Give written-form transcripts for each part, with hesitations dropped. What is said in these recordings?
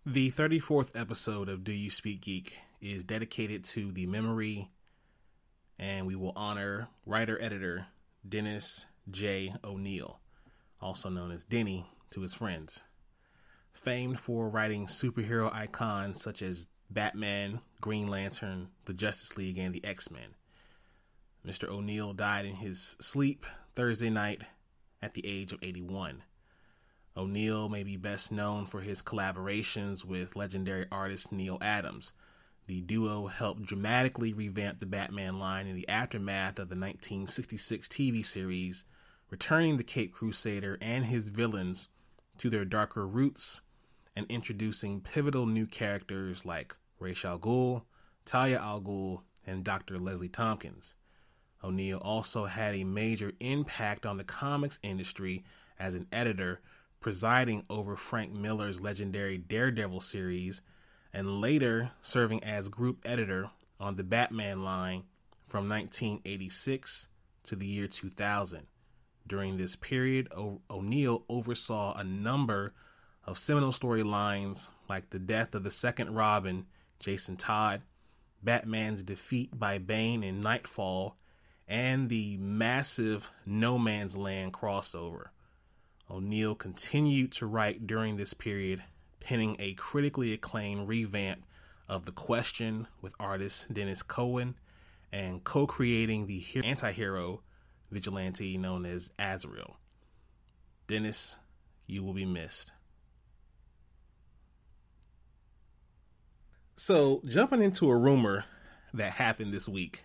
The 34th episode of Do You Speak Geek is dedicated to the memory, and we will honor writer-editor Dennis J. O'Neil, also known as Denny to his friends. Famed for writing superhero icons such as Batman, Green Lantern, the Justice League, and the X-Men. Mr. O'Neil died in his sleep Thursday night at the age of 81. O'Neil may be best known for his collaborations with legendary artist Neil Adams. The duo helped dramatically revamp the Batman line in the aftermath of the 1966 TV series, returning the Caped Crusader and his villains to their darker roots and introducing pivotal new characters like Ra's al Ghul, Talia al Ghul, and Dr. Leslie Tompkins. O'Neil also had a major impact on the comics industry as an editor, presiding over Frank Miller's legendary Daredevil series, and later serving as group editor on the Batman line from 1986 to the year 2000. During this period, O'Neil oversaw a number of seminal storylines like the death of the second Robin, Jason Todd, Batman's defeat by Bane in Nightfall, and the massive No Man's Land crossover. O'Neil continued to write during this period, penning a critically acclaimed revamp of The Question with artist Dennis Cohen and co-creating the anti-hero vigilante known as Azrael. Dennis, you will be missed. So, jumping into a rumor that happened this week,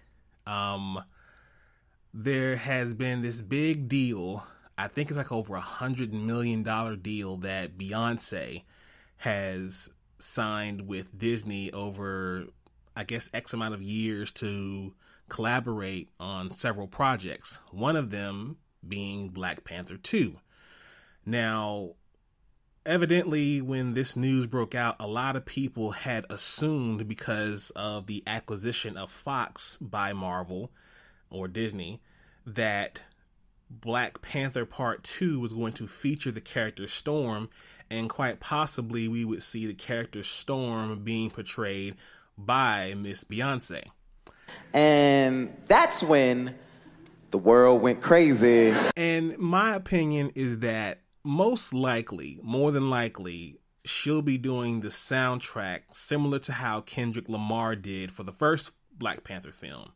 there has been this big deal. I think it's like over $100 million deal that Beyonce has signed with Disney over, I guess, X amount of years to collaborate on several projects. One of them being Black Panther 2. Now, evidently, when this news broke out, a lot of people had assumed because of the acquisition of Fox by Marvel or Disney that Black Panther Part 2 was going to feature the character Storm, and quite possibly we would see the character Storm being portrayed by Miss Beyonce. And that's when the world went crazy. And my opinion is that most likely, more than likely, she'll be doing the soundtrack similar to how Kendrick Lamar did for the first Black Panther film.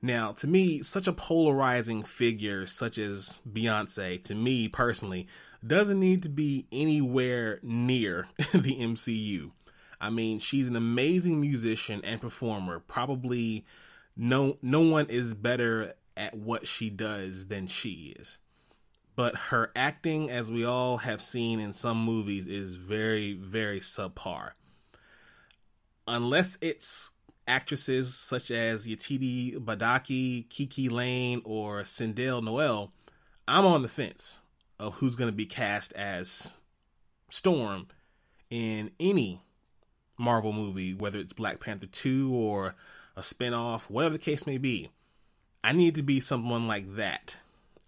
Now, to me, such a polarizing figure such as Beyonce, to me personally, doesn't need to be anywhere near the MCU. I mean, she's an amazing musician and performer. Probably no one is better at what she does than she is. But her acting, as we all have seen in some movies, is very, very subpar. Unless it's actresses such as Yetide Badaki, Kiki Lane, or Sindel Noel, I'm on the fence of who's going to be cast as Storm in any Marvel movie, whether it's Black Panther 2 or a spinoff, whatever the case may be. I need to be someone like that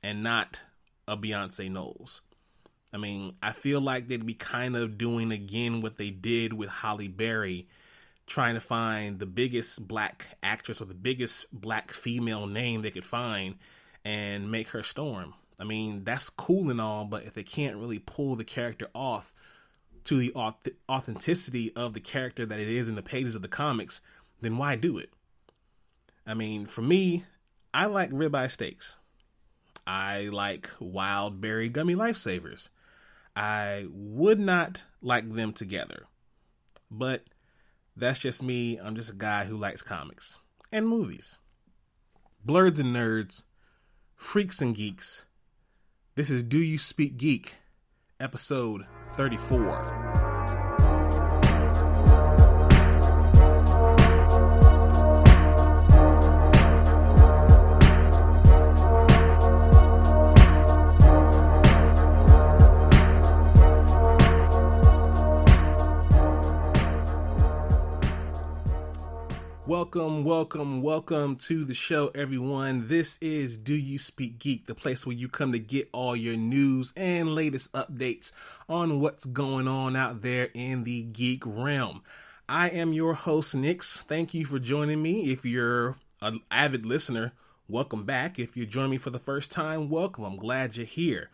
and not a Beyonce Knowles. I mean, I feel like they'd be kind of doing again what they did with Halle Berry, trying to find the biggest black actress or the biggest black female name they could find and make her Storm. I mean, that's cool and all, but if they can't really pull the character off to the authenticity of the character that it is in the pages of the comics, then why do it? I mean, for me, I like ribeye steaks. I like wild berry gummy lifesavers. I would not like them together. But that's just me. I'm just a guy who likes comics and movies. Blurs and nerds, freaks and geeks. This is Do You Speak Geek, episode 34. welcome to the show, everyone. This is Do You Speak Geek, the place where you come to get all your news and latest updates on what's going on out there in the geek realm. I am your host, Nix. Thank you for joining me. If you're an avid listener, welcome back. If you're joining me for the first time, welcome. I'm glad you're here.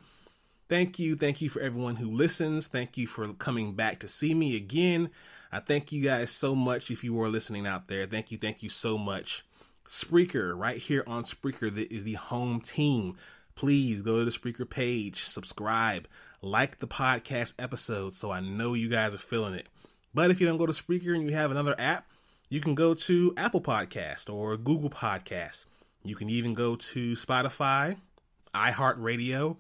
Thank you for everyone who listens. Thank you for coming back to see me again. I thank you guys so much if you are listening out there. Thank you so much. Spreaker, right here on Spreaker, that is the home team. Please go to the Spreaker page, subscribe, like the podcast episode so I know you guys are feeling it. But if you don't go to Spreaker and you have another app, you can go to Apple Podcast or Google Podcast. You can even go to Spotify, iHeartRadio,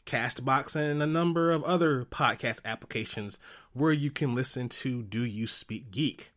Castbox, and a number of other podcast applications where you can listen to Do You Speak Geek.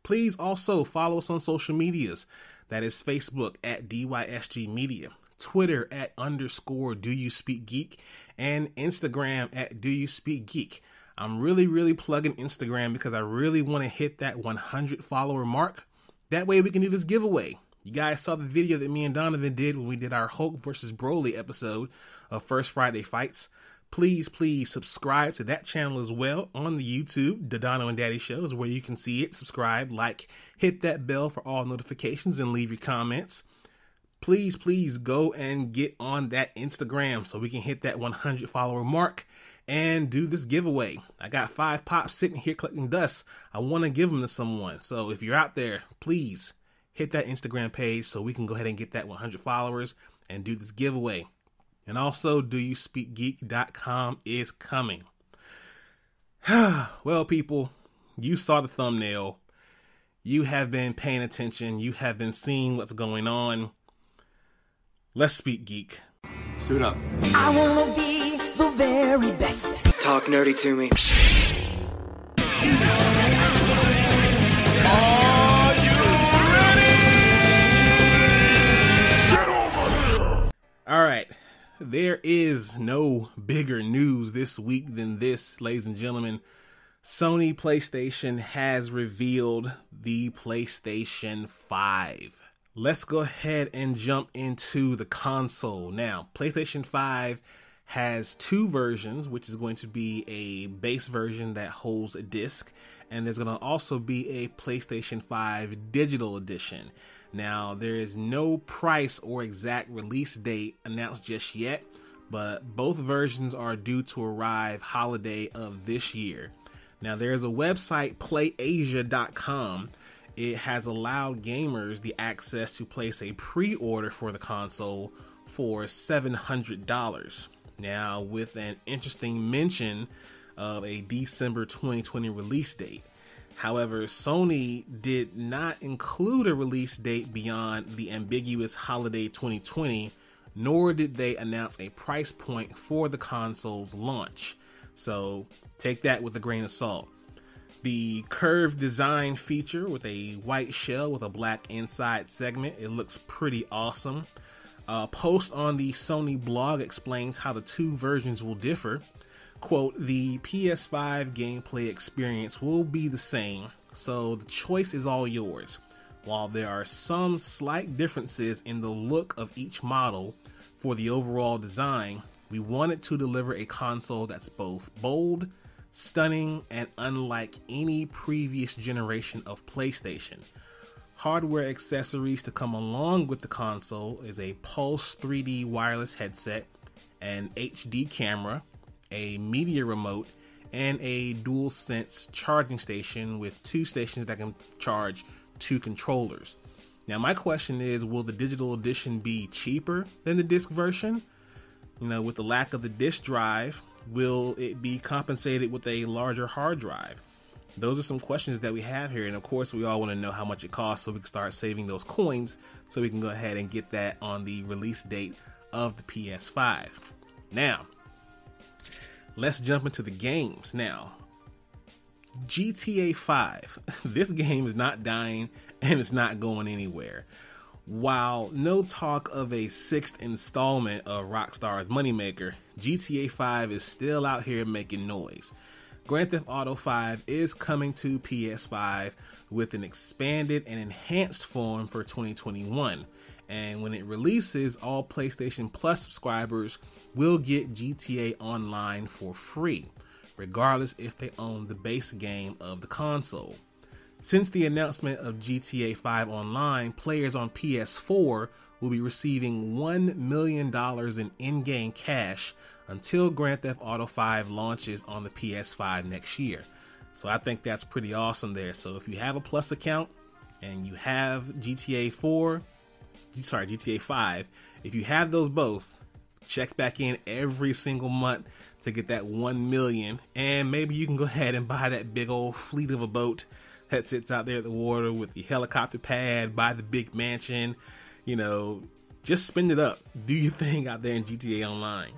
Please also follow us on social medias. That is Facebook at DYSG Media, Twitter at _ Do You Speak Geek, and Instagram at Do You Speak Geek. I'm really plugging Instagram because I really want to hit that 100 follower mark. That way we can do this giveaway. You guys saw the video that me and Donovan did when we did our Hulk versus Broly episode of First Friday Fights. Please subscribe to that channel as well on the YouTube. The Dono and Daddy Show is where you can see it. Subscribe, like, hit that bell for all notifications, and leave your comments. Please go and get on that Instagram so we can hit that 100 follower mark and do this giveaway. I got 5 pops sitting here collecting dust. I want to give them to someone. So if you're out there, please hit that Instagram page so we can go ahead and get that 100 followers and do this giveaway. And also, doyouspeakgeek.com is coming. Well, people, you saw the thumbnail. You have been paying attention. You have been seeing what's going on. Let's speak geek. Suit up. I wanna be the very best. Talk nerdy to me. All right, there is no bigger news this week than this, ladies and gentlemen. Sony PlayStation has revealed the PlayStation 5. Let's go ahead and jump into the console. Now, PlayStation 5 has 2 versions, which is going to be a base version that holds a disc, and there's going to also be a PlayStation 5 digital edition. Now, there is no price or exact release date announced just yet, but both versions are due to arrive holiday of this year. Now, there's a website, playasia.com. It has allowed gamers the access to place a pre-order for the console for $700. Now, with an interesting mention of a December 2020 release date. However, Sony did not include a release date beyond the ambiguous holiday 2020, nor did they announce a price point for the console's launch. So take that with a grain of salt. The curved design feature with a white shell with a black inside segment, it looks pretty awesome. A post on the Sony blog explains how the 2 versions will differ. Quote, the PS5 gameplay experience will be the same, so the choice is all yours. While there are some slight differences in the look of each model, for the overall design, we wanted to deliver a console that's both bold, stunning, and unlike any previous generation of PlayStation. Hardware accessories to come along with the console is a Pulse 3D wireless headset, an HD camera, a media remote, and a DualSense charging station with 2 stations that can charge 2 controllers. Now, my question is, will the digital edition be cheaper than the disc version? You know, with the lack of the disc drive, will it be compensated with a larger hard drive? Those are some questions that we have here, and of course, we all want to know how much it costs so we can start saving those coins so we can go ahead and get that on the release date of the PS5. Now, let's jump into the games. Now, GTA 5. This game is not dying and it's not going anywhere. While no talk of a 6th installment of Rockstar's moneymaker, GTA 5 is still out here making noise. Grand Theft Auto 5 is coming to PS5 with an expanded and enhanced form for 2021. And when it releases, all PlayStation Plus subscribers will get GTA Online for free, regardless if they own the base game of the console. Since the announcement of GTA 5 Online, players on PS4 will be receiving $1 million in in-game cash until Grand Theft Auto 5 launches on the PS5 next year. So I think that's pretty awesome there. So if you have a Plus account and you have GTA 5, if you have those both, check back in every single month to get that 1 million, and maybe you can go ahead and buy that big old fleet of a boat that sits out there at the water with the helicopter pad, buy the big mansion, just spend it up. Do your thing out there in GTA Online.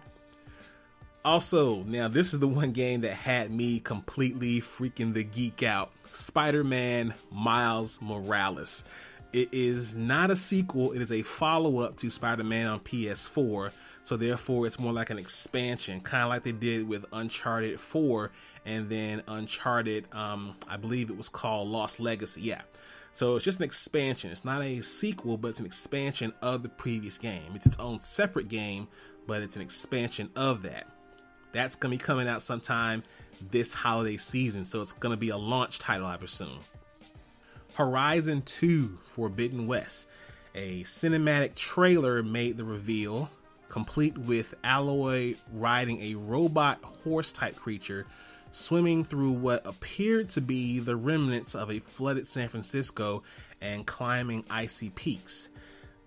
Also, now this is the one game that had me completely freaking the geek out. Spider-Man Miles Morales. It is not a sequel, it is a follow-up to Spider-Man on PS4, so therefore it's more like an expansion, kind of like they did with Uncharted 4 and then Uncharted, I believe it was called Lost Legacy, yeah. So it's just an expansion. It's not a sequel, but it's an expansion of the previous game. It's its own separate game, but it's an expansion of that. That's going to be coming out sometime this holiday season, so it's going to be a launch title, I presume. Horizon 2 Forbidden West. A cinematic trailer made the reveal, complete with Aloy riding a robot horse-type creature, swimming through what appeared to be the remnants of a flooded San Francisco and climbing icy peaks.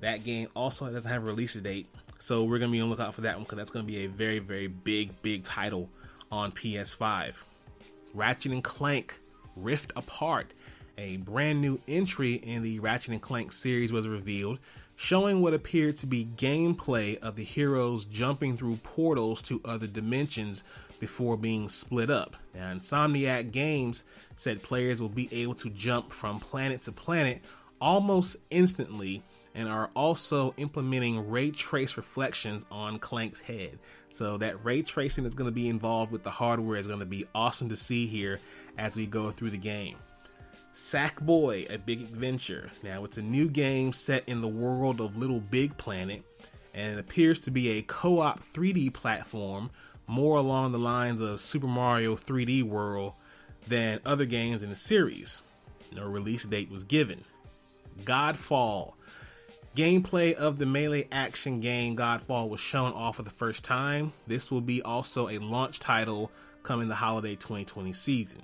That game also doesn't have a release date, so we're going to be on the lookout for that one because that's going to be a very, very big title on PS5. Ratchet & Clank Rift Apart. A brand new entry in the Ratchet & Clank series was revealed, showing what appeared to be gameplay of the heroes jumping through portals to other dimensions before being split up. Now, Insomniac Games said players will be able to jump from planet to planet almost instantly, and are also implementing ray trace reflections on Clank's head. So that ray tracing that's going to be involved with the hardware is going to be awesome to see here as we go through the game. Sackboy: A Big Adventure. Now, it's a new game set in the world of Little Big Planet, and it appears to be a co-op 3D platform, more along the lines of Super Mario 3D World than other games in the series. No release date was given. Godfall. Gameplay of the melee action game Godfall was shown off for the first time. This will be also a launch title coming the holiday 2020 season.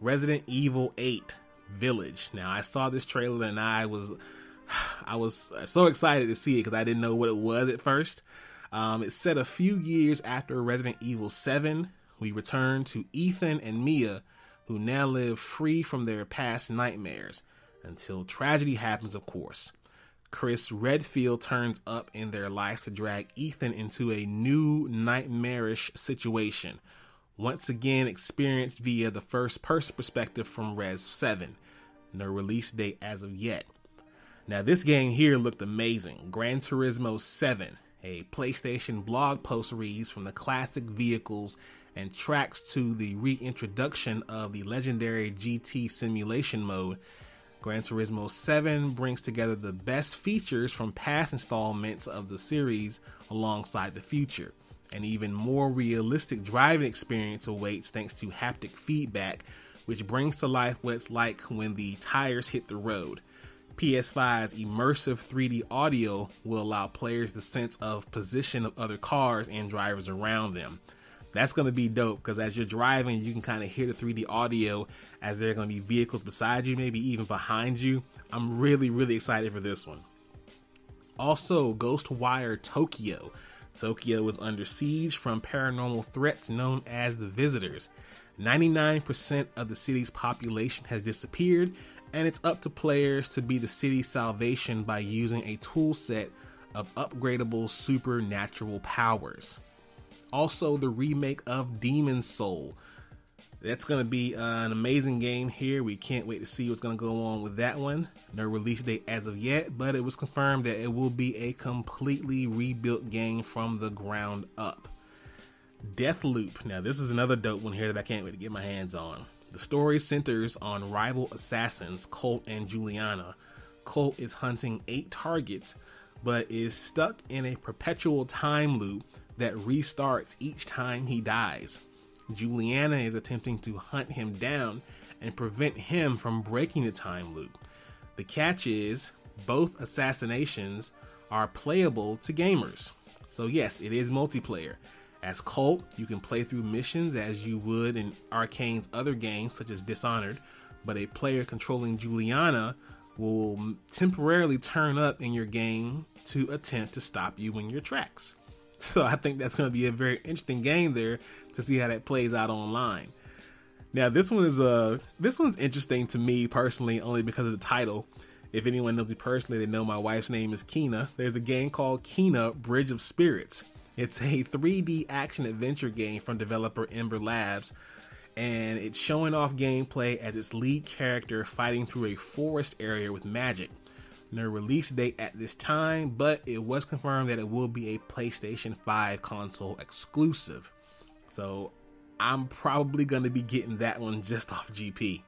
Resident Evil 8 Village. Now, I saw this trailer and I was so excited to see it because I didn't know what it was at first. It's set a few years after Resident Evil 7. We return to Ethan and Mia, who now live free from their past nightmares, until tragedy happens, of course. Chris Redfield turns up in their life to drag Ethan into a new nightmarish situation, once again experienced via the first-person perspective from Res 7. No release date as of yet. Now, this game here looked amazing. Gran Turismo 7, a PlayStation blog post reads from the classic vehicles and tracks to the reintroduction of the legendary GT simulation mode. Gran Turismo 7 brings together the best features from past installments of the series alongside the future. An even more realistic driving experience awaits thanks to haptic feedback, which brings to life what it's like when the tires hit the road. PS5's immersive 3D audio will allow players the sense of position of other cars and drivers around them. That's going to be dope because as you're driving, you can kind of hear the 3D audio as there are going to be vehicles beside you, maybe even behind you. I'm really excited for this one. Also, Ghostwire Tokyo. Tokyo is under siege from paranormal threats known as the Visitors. 99% of the city's population has disappeared, and it's up to players to be the city's salvation by using a tool set of upgradable supernatural powers. Also, the remake of Demon's Soul. That's going to be an amazing game here. We can't wait to see what's going to go on with that one. No release date as of yet, but it was confirmed that it will be a completely rebuilt game from the ground up. Deathloop. Now, this is another dope one here that I can't wait to get my hands on. The story centers on rival assassins Colt and Juliana. Colt is hunting 8 targets, but is stuck in a perpetual time loop that restarts each time he dies. Juliana is attempting to hunt him down and prevent him from breaking the time loop. The catch is, both assassinations are playable to gamers. So yes, it is multiplayer. As Colt, you can play through missions as you would in Arcane's other games such as Dishonored, but a player controlling Juliana will temporarily turn up in your game to attempt to stop you in your tracks. So I think that's going to be a very interesting game there to see how that plays out online. Now this one's interesting to me personally only because of the title. If anyone knows me personally, they know my wife's name is Kina. There's a game called Kina Bridge of Spirits. It's a 3D action adventure game from developer Ember Labs, and it's showing off gameplay as its lead character fighting through a forest area with magic. No release date at this time, but it was confirmed that it will be a PlayStation 5 console exclusive. So I'm probably going to be getting that one just off GP.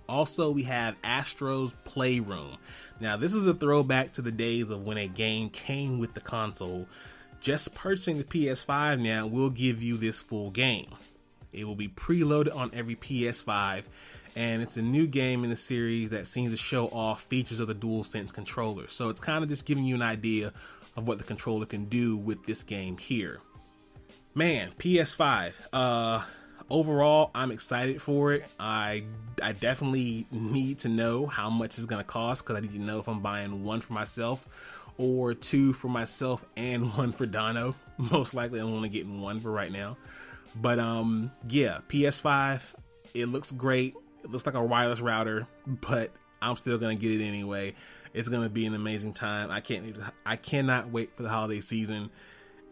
Also, we have Astro's Playroom. Now, this is a throwback to the days of when a game came with the console. Just purchasing the PS5 now will give you this full game. It will be preloaded on every PS5, and it's a new game in the series that seems to show off features of the DualSense controller. So it's kind of just giving you an idea of what the controller can do with this game here. Man, PS5. Overall, I'm excited for it. I definitely need to know how much it's going to cost, because I need to know if I'm buying one for myself or 2 for myself and 1 for Dono. Most likely I'm only getting 1 for right now. But yeah, PS5, it looks great. It looks like a wireless router, but I'm still going to get it anyway. It's going to be an amazing time. I cannot wait for the holiday season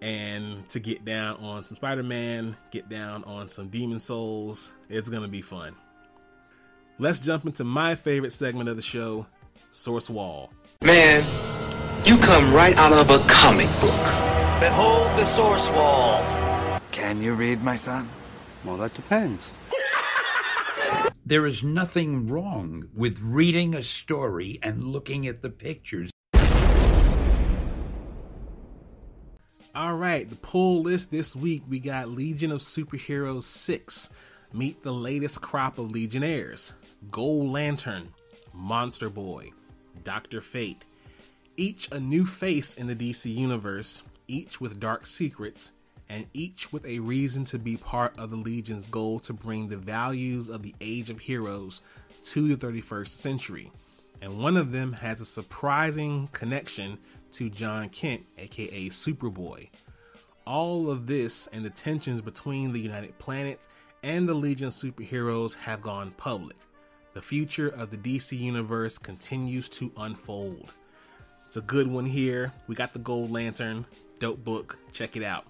and to get down on some Spider-Man, get down on some Demon Souls. It's going to be fun. Let's jump into my favorite segment of the show, Source Wall. Man, you come right out of a comic book. Behold the Source Wall. Can you read, my son? Well, that depends. There is nothing wrong with reading a story and looking at the pictures. All right, the pull list this week, we got Legion of Superheroes 6. Meet the latest crop of Legionnaires. Gold Lantern, Monster Boy, Dr. Fate. Each a new face in the DC universe, each with dark secrets, and each with a reason to be part of the Legion's goal to bring the values of the Age of Heroes to the 31st century. And one of them has a surprising connection to John Kent, aka Superboy. All of this and the tensions between the United Planets and the Legion of Superheroes have gone public. The future of the DC universe continues to unfold. It's a good one here. We got the Gold Lantern, dope book, check it out.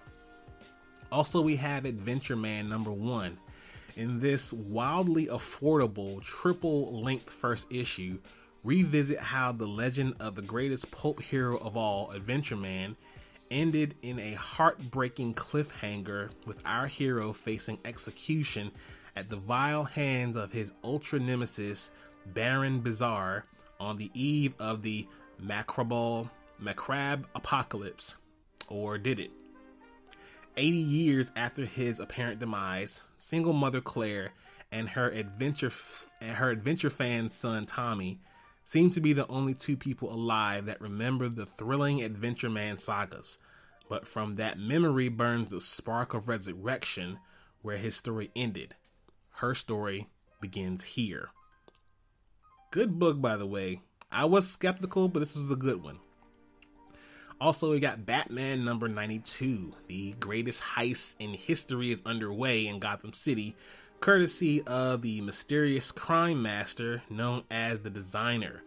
Also, we have Adventure Man #1. In this wildly affordable triple-length first issue, revisit how the legend of the greatest pulp hero of all, Adventure Man, ended in a heartbreaking cliffhanger with our hero facing execution at the vile hands of his ultra nemesis, Baron Bizarre, on the eve of the Macrab apocalypse. Or did it? 80 years after his apparent demise, single mother Claire and her adventure fan son Tommy seem to be the only 2 people alive that remember the thrilling Adventure Man sagas. But from that memory burns the spark of resurrection where his story ended. Her story begins here. Good book, by the way. I was skeptical, but this is a good one. Also, we got Batman #92. The greatest heist in history is underway in Gotham City, courtesy of the mysterious crime master known as the Designer.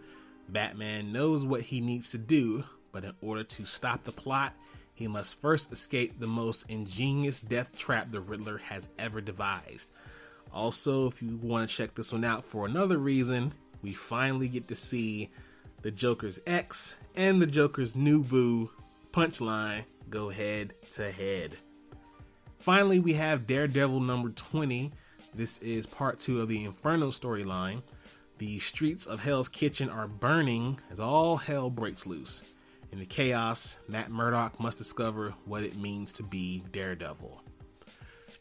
Batman knows what he needs to do, but in order to stop the plot, he must first escape the most ingenious death trap the Riddler has ever devised. Also, if you want to check this one out for another reason, we finally get to see the Joker's ex and the Joker's new boo, Punchline, go head to head. Finally, we have Daredevil number 20. This is part 2 of the Inferno storyline. The streets of Hell's Kitchen are burning as all hell breaks loose. In the chaos, Matt Murdock must discover what it means to be Daredevil.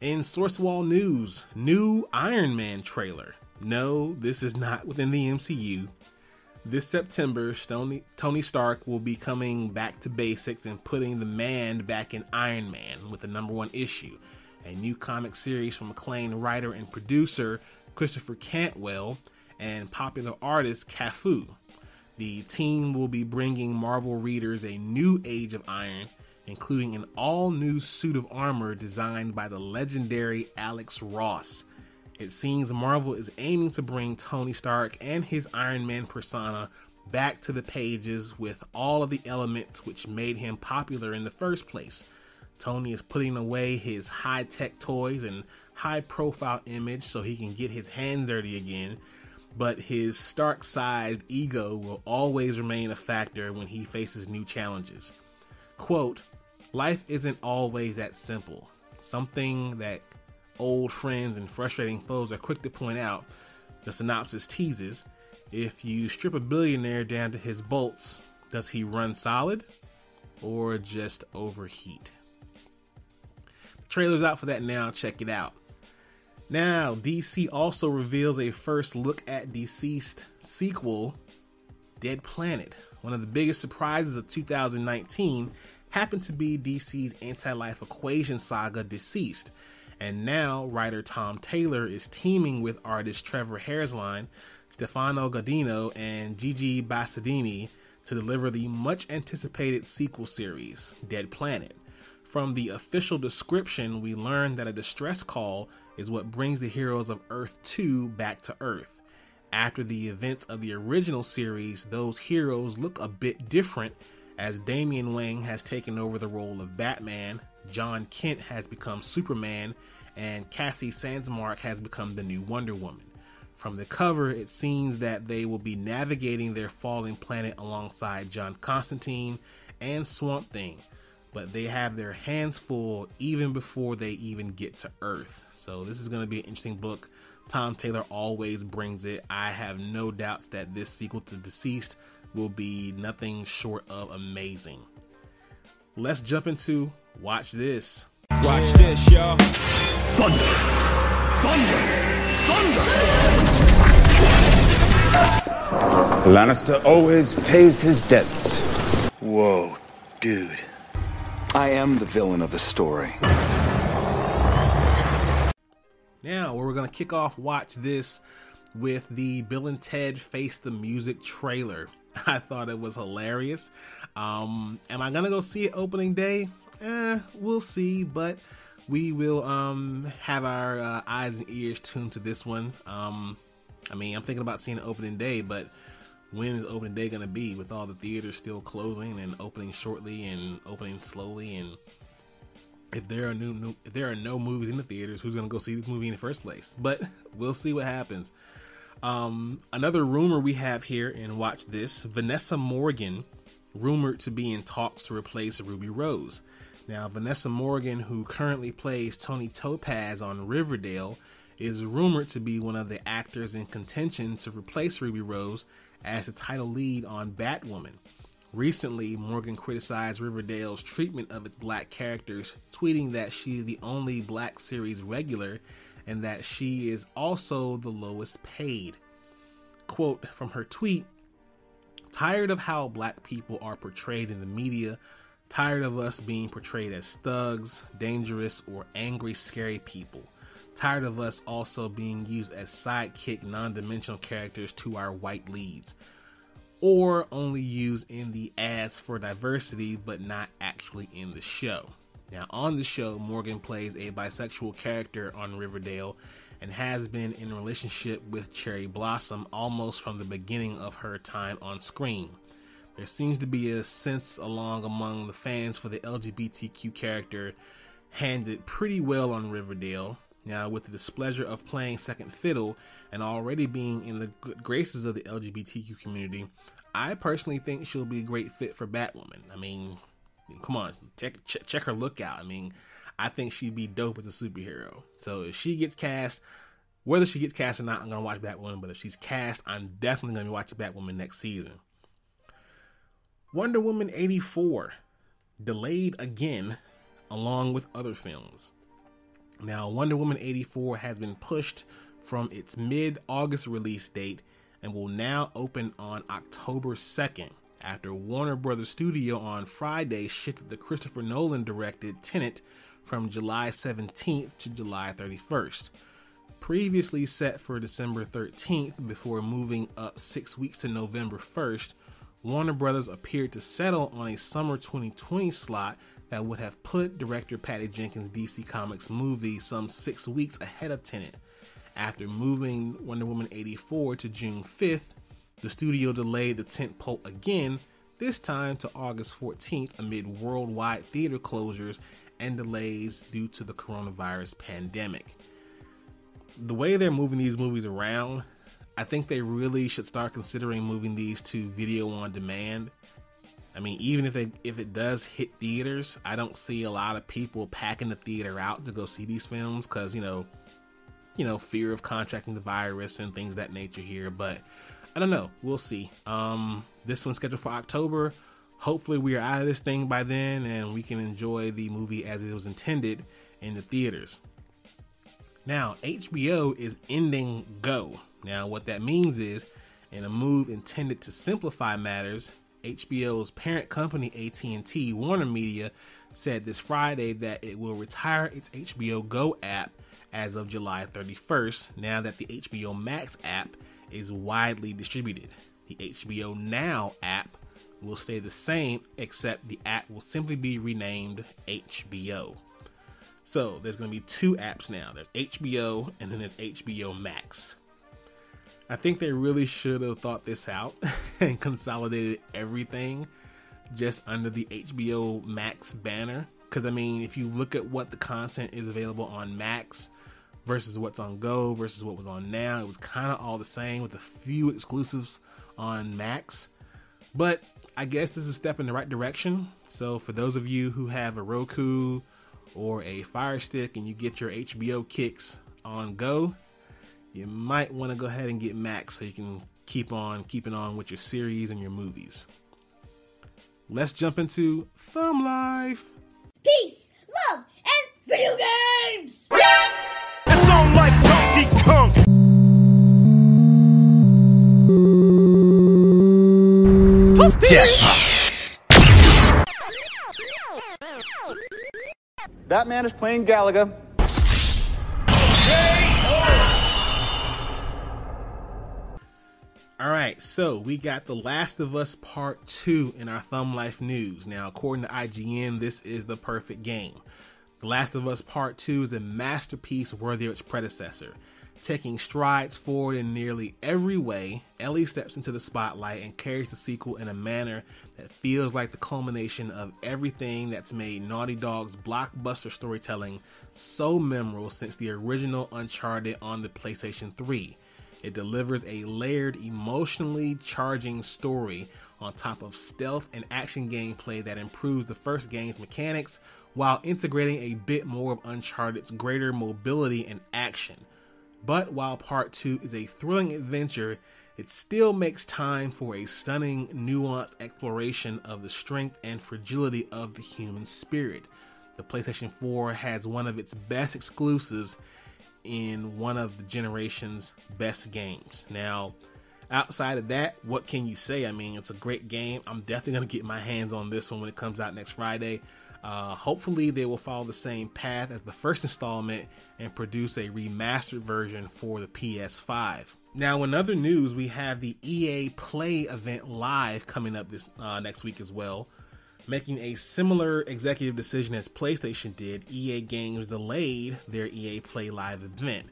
In Sourcewall news, new Iron Man trailer. No, this is not within the MCU. This September, Tony Stark will be coming back to basics and putting the man back in Iron Man with the #1 issue, a new comic series from acclaimed writer and producer Christopher Cantwell and popular artist Cafu. The team will be bringing Marvel readers a new Age of Iron, including an all-new suit of armor designed by the legendary Alex Ross. It seems Marvel is aiming to bring Tony Stark and his Iron Man persona back to the pages with all of the elements which made him popular in the first place. Tony is putting away his high-tech toys and high-profile image so he can get his hands dirty again, but his Stark-sized ego will always remain a factor when he faces new challenges. Quote, "Life isn't always that simple. Something that old friends and frustrating foes are quick to point out," the synopsis teases. If you strip a billionaire down to his bolts, does he run solid or just overheat? The trailer's out for that now. Check it out. Now, DC also reveals a first look at DCeased sequel, Dead Planet. One of the biggest surprises of 2019 happened to be DC's anti-life equation saga, DCeased. And now, writer Tom Taylor is teaming with artist Trevor Hairsline, Stefano Gaudino, and Gigi Bassadini to deliver the much-anticipated sequel series, Dead Planet. From the official description, we learn that a distress call is what brings the heroes of Earth 2 back to Earth. After the events of the original series, those heroes look a bit different, as Damian Wayne has taken over the role of Batman, John Kent has become Superman, and Cassie Sandsmark has become the new Wonder Woman. From the cover, it seems that they will be navigating their falling planet alongside John Constantine and Swamp Thing, but they have their hands full even before they even get to Earth. So this is going to be an interesting book. Tom Taylor always brings it. I have no doubts that this sequel to DCeased will be nothing short of amazing. Let's jump into Watch This. Watch this, y'all. Thunder! Thunder! Thunder! Lannister always pays his debts. Whoa, dude. I am the villain of the story. Now, we're going to kick off Watch This with the Bill and Ted Face the Music trailer. I thought it was hilarious. Am I going to go see it opening day? We'll see, but we will have our eyes and ears tuned to this one. I'm thinking about seeing it opening day, but when is opening day going to be with all the theaters still closing and opening shortly and opening slowly? And if there are no movies in the theaters, who's going to go see this movie in the first place? But we'll see what happens. Another rumor we have here in Watch This, Vanessa Morgan rumored to be in talks to replace Ruby Rose. Now, Vanessa Morgan, who currently plays Tony Topaz on Riverdale, is rumored to be one of the actors in contention to replace Ruby Rose as the title lead on Batwoman. Recently, Morgan criticized Riverdale's treatment of its black characters, tweeting that she is the only black series regular and that she is also the lowest paid. Quote from her tweet, "Tired of how black people are portrayed in the media, tired of us being portrayed as thugs, dangerous, or angry, scary people. Tired of us also being used as sidekick, non-dimensional characters to our white leads, or only used in the ads for diversity, but not actually in the show." Now, on the show, Morgan plays a bisexual character on Riverdale and has been in a relationship with Cherry Blossom almost from the beginning of her time on screen. There seems to be a sense among the fans for the LGBTQ character handled pretty well on Riverdale. Now, with the displeasure of playing second fiddle and already being in the good graces of the LGBTQ community, I personally think she'll be a great fit for Batwoman. I mean, come on, check her look out. I mean, I think she'd be dope as a superhero. So if she gets cast, whether she gets cast or not, I'm going to watch Batwoman. But if she's cast, I'm definitely going to be watching Batwoman next season. Wonder Woman 84, delayed again, along with other films. Now, Wonder Woman 84 has been pushed from its mid-August release date and will now open on October 2nd, after Warner Brothers Studio on Friday shifted the Christopher Nolan-directed Tenet from July 17th to July 31st. Previously set for December 13th before moving up 6 weeks to November 1st, Warner Brothers appeared to settle on a summer 2020 slot that would have put director Patty Jenkins' DC Comics movie some 6 weeks ahead of Tenet. After moving Wonder Woman 84 to June 5th, the studio delayed the tentpole again, this time to August 14th amid worldwide theater closures and delays due to the coronavirus pandemic. The way they're moving these movies around, I think they really should start considering moving these to video on demand. I mean, even if it does hit theaters, I don't see a lot of people packing the theater out to go see these films because, you know, fear of contracting the virus and things of that nature here. But I don't know. We'll see. This one's scheduled for October. Hopefully we are out of this thing by then and we can enjoy the movie as it was intended in the theaters. Now, HBO is ending Go. Now, what that means is, in a move intended to simplify matters, HBO's parent company AT&T Warner Media said this Friday that it will retire its HBO Go app as of July 31st, now that the HBO Max app is widely distributed. The HBO Now app will stay the same, except the app will simply be renamed HBO. So there's going to be two apps now. There's HBO and then there's HBO Max. I think they really should have thought this out and consolidated everything just under the HBO Max banner. Because, I mean, if you look at what the content is available on Max versus what's on Go versus what was on Now, it was kind of all the same with a few exclusives on Max. But I guess this is a step in the right direction. So for those of you who have a Roku or a Fire Stick and you get your HBO kicks on Go, you might want to go ahead and get Max so you can keep on keeping on with your series and your movies. Let's jump into Thumb Life. Peace, love, and video games! It sound like Donkey Kong. That man is playing Galaga. Alright, so we got The Last of Us Part 2 in our Thumb Life news. Now, according to IGN, this is the perfect game. The Last of Us Part 2 is a masterpiece worthy of its predecessor. Taking strides forward in nearly every way, Ellie steps into the spotlight and carries the sequel in a manner that feels like the culmination of everything that's made Naughty Dog's blockbuster storytelling so memorable since the original Uncharted on the PlayStation 3. It delivers a layered, emotionally charging story on top of stealth and action gameplay that improves the first game's mechanics while integrating a bit more of Uncharted's greater mobility and action. But while Part 2 is a thrilling adventure, it still makes time for a stunning, nuanced exploration of the strength and fragility of the human spirit. The PlayStation 4 has one of its best exclusives in one of the generation's best games. Now, outside of that, what can you say? I mean, it's a great game. I'm definitely going to get my hands on this one when it comes out next Friday. Hopefully they will follow the same path as the first installment and produce a remastered version for the PS5. Now, in other news, we have the EA Play event live coming up this next week as well. Making a similar executive decision as PlayStation did, EA Games delayed their EA Play Live event.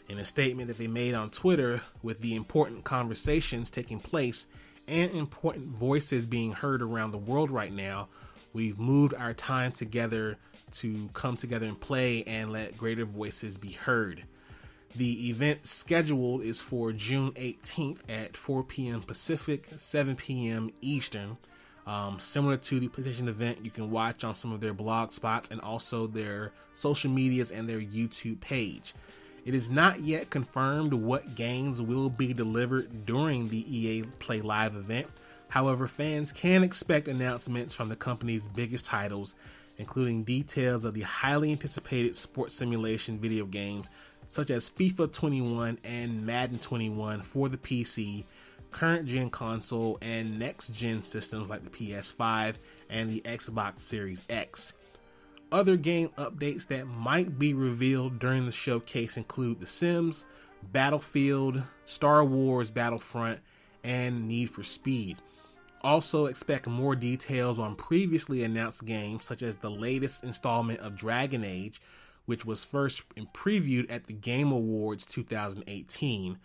In a statement that they made on Twitter, with the important conversations taking place and important voices being heard around the world right now, we've moved our time together to come together and play and let greater voices be heard. The event scheduled is for June 18th at 4 p.m. Pacific, 7 p.m. Eastern. Similar to the PlayStation event, you can watch on some of their blog spots and also their social medias and their YouTube page. It is not yet confirmed what games will be delivered during the EA Play Live event. However, fans can expect announcements from the company's biggest titles, including details of the highly anticipated sports simulation video games such as FIFA 21 and Madden 21 for the PC, current gen console, and next gen systems like the PS5 and the Xbox Series X. Other game updates that might be revealed during the showcase include The Sims, Battlefield, Star Wars Battlefront, and Need for Speed. Also expect more details on previously announced games such as the latest installment of Dragon Age, which was first previewed at the Game Awards 2018.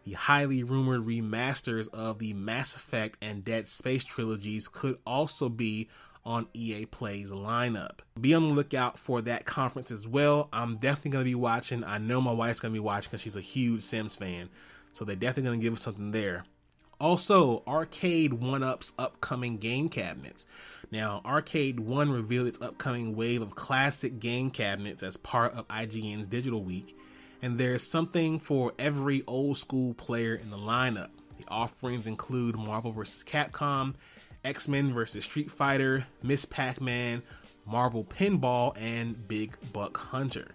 The highly rumored remasters of the Mass Effect and Dead Space trilogies could also be on EA Play's lineup. Be on the lookout for that conference as well. I'm definitely going to be watching. I know my wife's going to be watching because she's a huge Sims fan, so they're definitely going to give us something there. Also, Arcade 1UP's upcoming game cabinets. Now, Arcade 1 revealed its upcoming wave of classic game cabinets as part of IGN's Digital Week, and there's something for every old school player in the lineup. The offerings include Marvel vs. Capcom, X-Men vs. Street Fighter, Miss Pac-Man, Marvel Pinball, and Big Buck Hunter.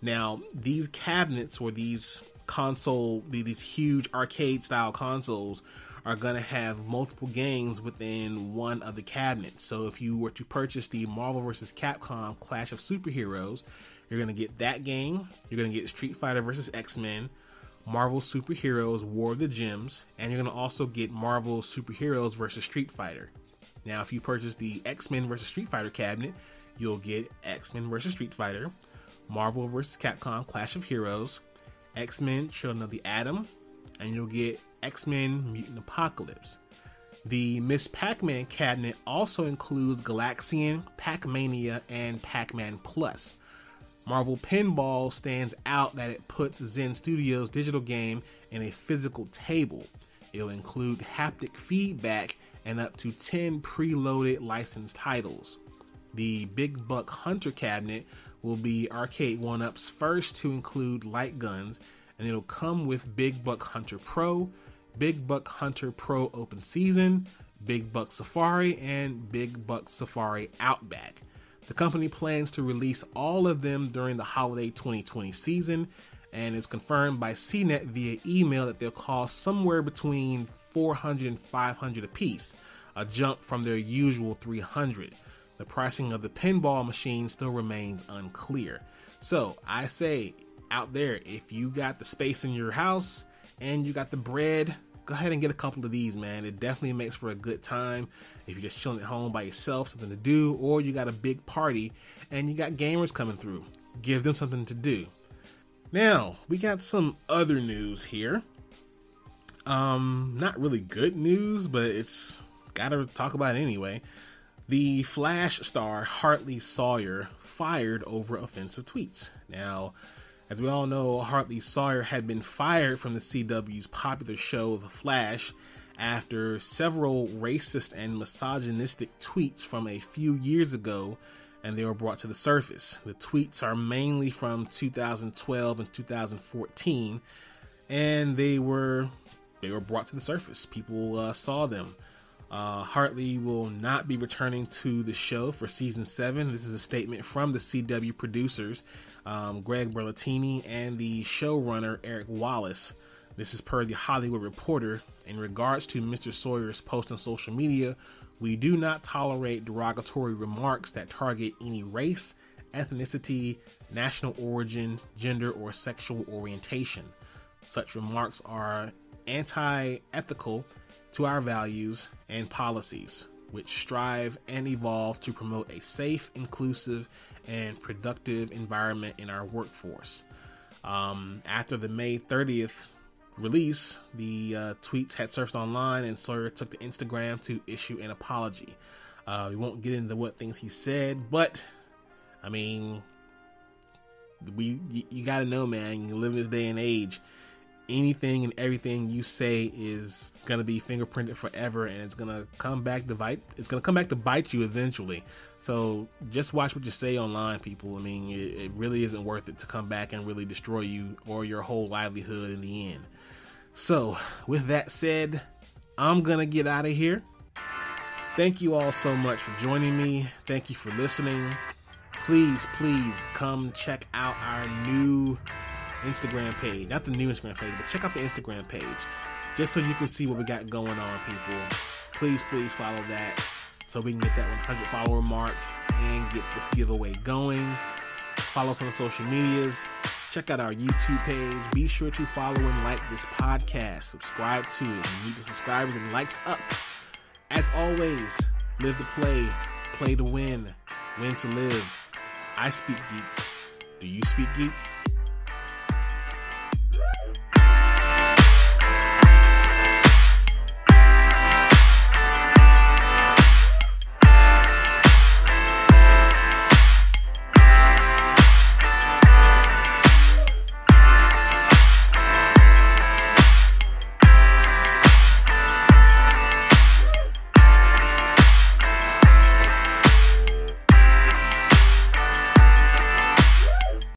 Now, these cabinets or these huge arcade style consoles are going to have multiple games within one of the cabinets. So if you were to purchase the Marvel vs. Capcom Clash of Superheroes, you're going to get that game. You're going to get Street Fighter vs. X-Men, Marvel Superheroes War of the Gems, and you're going to also get Marvel Superheroes vs. Street Fighter. Now, if you purchase the X-Men vs. Street Fighter cabinet, you'll get X-Men vs. Street Fighter, Marvel vs. Capcom Clash of Heroes, X-Men Children of the Atom, and you'll get X-Men Mutant Apocalypse. The Miss Pac-Man cabinet also includes Galaxian, Pac-Mania, and Pac-Man Plus. Marvel Pinball stands out that it puts Zen Studios' digital game in a physical table. It'll include haptic feedback and up to 10 preloaded licensed titles. The Big Buck Hunter cabinet will be Arcade 1UP's first to include light guns, and it'll come with Big Buck Hunter Pro, Big Buck Hunter Pro Open Season, Big Buck Safari, and Big Buck Safari Outback. The company plans to release all of them during the holiday 2020 season, and it's confirmed by CNET via email that they'll cost somewhere between $400 and $500 a piece, a jump from their usual $300. The pricing of the pinball machine still remains unclear. So I say out there, if you got the space in your house and you got the bread, go ahead and get a couple of these, man. It definitely makes for a good time if you're just chilling at home by yourself, something to do, or you got a big party and you got gamers coming through. Give them something to do. Now, we got some other news here. Not really good news, but it's gotta talk about it anyway. The Flash star Hartley Sawyer fired over offensive tweets. Now, as we all know, Hartley Sawyer had been fired from the CW's popular show The Flash after several racist and misogynistic tweets from a few years ago, and they were brought to the surface. The tweets are mainly from 2012 and 2014, and they were brought to the surface. People saw them. Hartley will not be returning to the show for season 7. This is a statement from the CW producers, Greg Berlatini, and the showrunner Eric Wallace. This is per the Hollywood Reporter. In regards to Mr. Sawyer's post on social media, we do not tolerate derogatory remarks that target any race, ethnicity, national origin, gender, or sexual orientation. Such remarks are anti-ethical to our values and policies, which strive and evolve to promote a safe, inclusive, and productive environment in our workforce. After the May 30th release, the tweets had surfaced online, and Sawyer took to Instagram to issue an apology. We won't get into what things he said, but I mean, you gotta know, man, you live in this day and age. anything and everything you say is gonna be fingerprinted forever, and it's gonna come back to bite you eventually. So just watch what you say online, people. I mean, it really isn't worth it to come back and really destroy you or your whole livelihood in the end. So with that said, I'm gonna get out of here. Thank you all so much for joining me. Thank you for listening. Please come check out our new Instagram page. Not the new Instagram page, but check out the Instagram page. Just so you can see what we got going on, people. Please follow that so we can get that 100 follower mark and get this giveaway going. Follow us on the social medias. Check out our YouTube page. Be sure to follow and like this podcast. Subscribe to it. We need the subscribers and likes up. As always, live to play to win to live. I speak geek. Do you speak geek?